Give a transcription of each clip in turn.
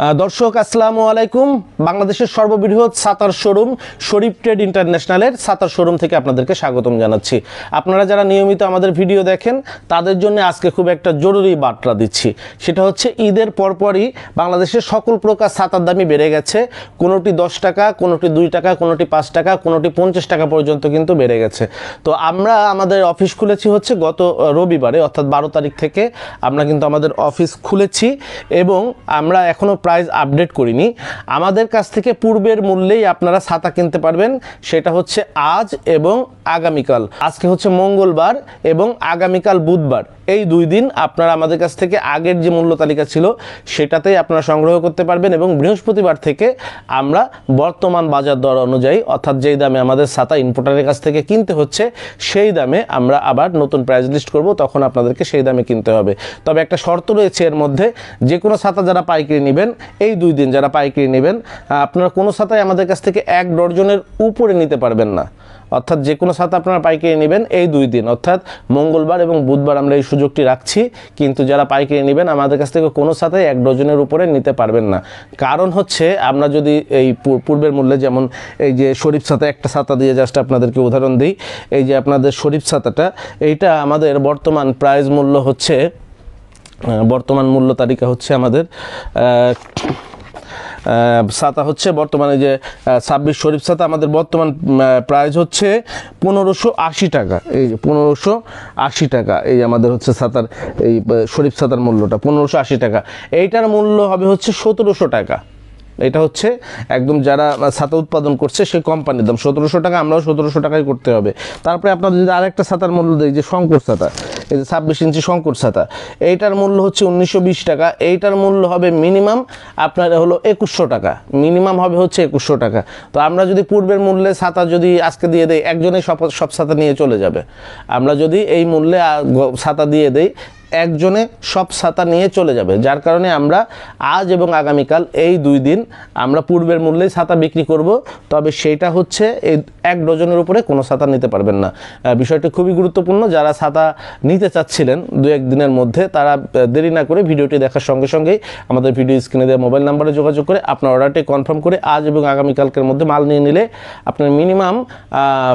দর্শক আসসালামু আলাইকুম। বাংলাদেশের সর্ববৃহৎ ছাতার শোরুম শরীফ ট্রেড ইন্টারন্যাশনালের ছাতার শোরুম থেকে আপনাদেরকে স্বাগতম জানাচ্ছি। আপনারা যারা নিয়মিত আমাদের ভিডিও দেখেন তাদের জন্য আজকে খুব একটা জরুরি বার্তা দিচ্ছি। সেটা হচ্ছে ঈদের পরপরই বাংলাদেশের সকল প্রকার ছাতার দামই বেড়ে গেছে। কোনোটি 10 টাকা, কোনোটি 2 টাকা, কোনোটি 5 টাকা, কোনোটি 50 টাকা পর্যন্ত কিন্তু বেড়ে গেছে। তো আমরা আমাদের অফিস খুলেছি হচ্ছে গত রবিবারে, অর্থাৎ 12 তারিখ থেকে আমরা কিন্তু আমাদের অফিস খুলেছি এবং আমরা এখনও প্রাইস আপডেট করিনি। আমাদের কাছ থেকে পূর্বের মূল্যেই আপনারা ছাতা কিনতে পারবেন। সেটা হচ্ছে আজ এবং আগামীকাল। আজকে হচ্ছে মঙ্গলবার এবং আগামীকাল বুধবার, এই 2 দিন আপনারা আমাদের কাছ থেকে আগের যে মূল্য তালিকা ছিল সেটাতেই আপনারা সংগ্রহ করতে পারবেন এবং বৃহস্পতিবার থেকে আমরা বর্তমান বাজার দর অনুযায়ী, অর্থাৎ যেই দামে আমাদের ছাতা ইম্পোর্টারের কাছ থেকে কিনতে হচ্ছে সেই দামে আমরা আবার নতুন প্রাইস লিস্ট করব, তখন আপনাদেরকে সেই দামে কিনতে হবে। তবে একটা শর্ত রয়েছে এর মধ্যে, যে কোনো ছাতা যারা পাইকারি নেবেন, এই 2 দিন যারা পাইকারি নেবেন, আপনারা কোনো ছাতাই আমাদের কাছ থেকে 1 ডজনের উপরে নিতে পারবেন না। অর্থাৎ যে কোনো ছাতা আপনারা পাইকারি নেবেন এই 2 দিন, অর্থাৎ মঙ্গলবার এবং বুধবার আমরা এই সুযোগটি রাখছি। কিন্তু যারা পাইকারি নেবেন আমাদের কাছ থেকে কোনো ছাতাই 1 ডজনের উপরে নিতে পারবেন না। কারণ হচ্ছে আমরা যদি এই পূর্বের মূল্যে, যেমন এই যে শরীফ ছাতা, একটা ছাতা দিয়ে জাস্ট আপনাদেরকে উদাহরণ দিই, এই যে আপনাদের শরীফ ছাতাটা, এইটা আমাদের বর্তমান প্রাইস মূল্য হচ্ছে, বর্তমান মূল্য তালিকা হচ্ছে আমাদের ছাতা হচ্ছে বর্তমানে যে 26 শরীফ ছাতা, আমাদের বর্তমান প্রাইস হচ্ছে 1580 টাকা। এই যে 1580 টাকা, এই আমাদের হচ্ছে ছাতার এই শরীফ ছাতার মূল্যটা 1580 টাকা। এইটার মূল্য হবে হচ্ছে 1700 টাকা। এটা হচ্ছে একদম যারা ছাতা উৎপাদন করছে সেই কোম্পানির দাম 1700 টাকা, আমরাও 1700 টাকায় করতে হবে। তারপরে আপনাদের যদি আরেকটা ছাতার মূল্য দেয়, যে শঙ্কর ছাতা, এই যে 26 ইঞ্চি শঙ্কর ছাতা, এইটার মূল্য হচ্ছে 1920 টাকা। এইটার মূল্য হবে মিনিমাম আপনার হলো 2100 টাকা, মিনিমাম হবে হচ্ছে 2100 টাকা। তো আমরা যদি পূর্বের মূল্যে ছাতা যদি আজকে দিয়ে দেই, একজনেই সব ছাতা নিয়ে চলে যাবে। আমরা যদি এই মূল্যে ছাতা দিয়ে দেই, একজনে সব ছাতা নিয়ে চলে যাবে। যার কারণে আমরা আজ এবং আগামীকাল এই 2 দিন আমরা পূর্বের মূল্যেই ছাতা বিক্রি করব। তবে সেইটা হচ্ছে এই 1 ডজনের উপরে কোনো ছাতা নিতে পারবেন না। বিষয়টি খুবই গুরুত্বপূর্ণ। যারা ছাতা নিতে চাচ্ছিলেন 2-1 দিনের মধ্যে, তারা দেরি না করে ভিডিওটি দেখার সঙ্গে সঙ্গেই আমাদের ভিডিও স্ক্রিনে দেওয়া মোবাইল নাম্বারে যোগাযোগ করে আপনার অর্ডারটি কনফার্ম করে আজ এবং আগামীকালকের মধ্যে মাল নিয়ে নিলে আপনার মিনিমাম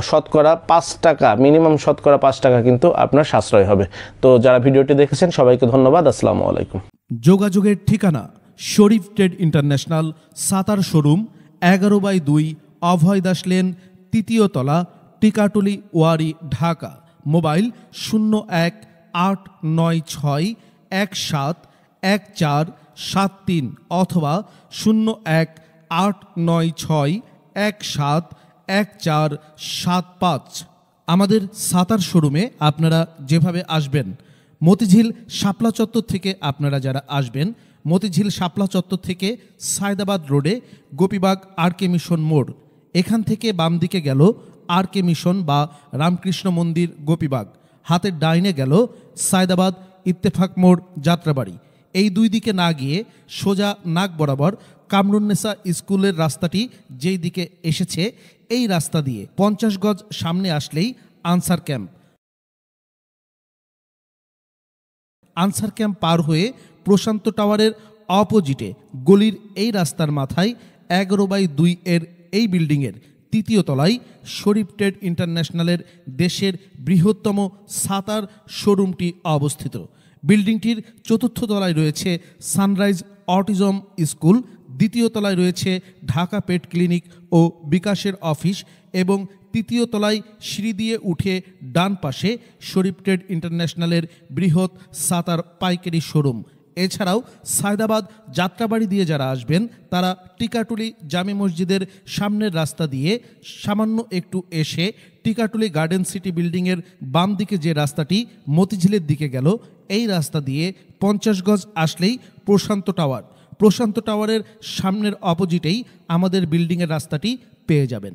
শতকরা 5 টাকা, মিনিমাম শতকরা 5 টাকা কিন্তু আপনার সাশ্রয় হবে। তো যারা ভিডিওটি দেখেছেন সবাইকে ধন্যবাদ। আসসালামু আলাইকুম। যোগাযোগের ঠিকানা শরীফ ট্রেড ইন্টারন্যাশনাল ছাতার শোরুম, 11/2 অভয় দাস লেন, 3য় তলা, টিকাটুলি, ওয়ারী, ঢাকা। মোবাইল 0186171473 অথবা 018961711475। আমাদের ছাতার শোরুমে আপনারা যেভাবে আসবেন, মতিঝিল শাপলা চত্বর থেকে আপনারা যারা আসবেন, মতিঝিল শাপলা চত্বর থেকে সায়দাবাদ রোডে গোপীবাগ আর.কে মিশন মোড়, এখান থেকে বাম দিকে গেল আর.কে মিশন বা রামকৃষ্ণ মন্দির গোপীবাগ, হাতের ডাইনে গেল সায়দাবাদ ইত্তেফাক মোড় যাত্রাবাড়ি। এই 2 দিকে না গিয়ে সোজা নাক বরাবর কামরুন্নেসা স্কুলের রাস্তাটি যেই দিকে এসেছে, এই রাস্তা দিয়ে 50 গজ সামনে আসলেই আনসার ক্যাম্প। আনসার ক্যাম্প পার হয়ে প্রশান্ত টাওয়ারের অপোজিটে গলির এই রাস্তার মাথায় 11/2 এর এই বিল্ডিংয়ের 3য় তলায় শরীফ ট্রেড ইন্টারন্যাশনালের দেশের বৃহত্তম ছাতার শোরুমটি অবস্থিত। বিল্ডিংটির 4র্থ তলায় রয়েছে সানরাইজ অটিজম স্কুল, 2য় তলায় রয়েছে ঢাকা পেট ক্লিনিক ও বিকাশের অফিস এবং 3য় তলায় সিঁড়ি দিয়ে উঠে ডান পাশে শরীফ ট্রেড ইন্টারন্যাশনালের বৃহৎ ছাতার পাইকারি শোরুম। এছাড়াও সায়দাবাদ যাত্রাবাড়ি দিয়ে যারা আসবেন তারা টিকাটুলি জামে মসজিদের সামনের রাস্তা দিয়ে সামান্য একটু এসে টিকাটুলি গার্ডেন সিটি বিল্ডিংয়ের বাম দিকে যে রাস্তাটি মতিঝিলের দিকে গেল, এই রাস্তা দিয়ে 50 গজ আসলেই প্রশান্ত টাওয়ার। প্রশান্ত টাওয়ারের সামনের অপোজিটেই আমাদের বিল্ডিংয়ের রাস্তাটি পেয়ে যাবেন।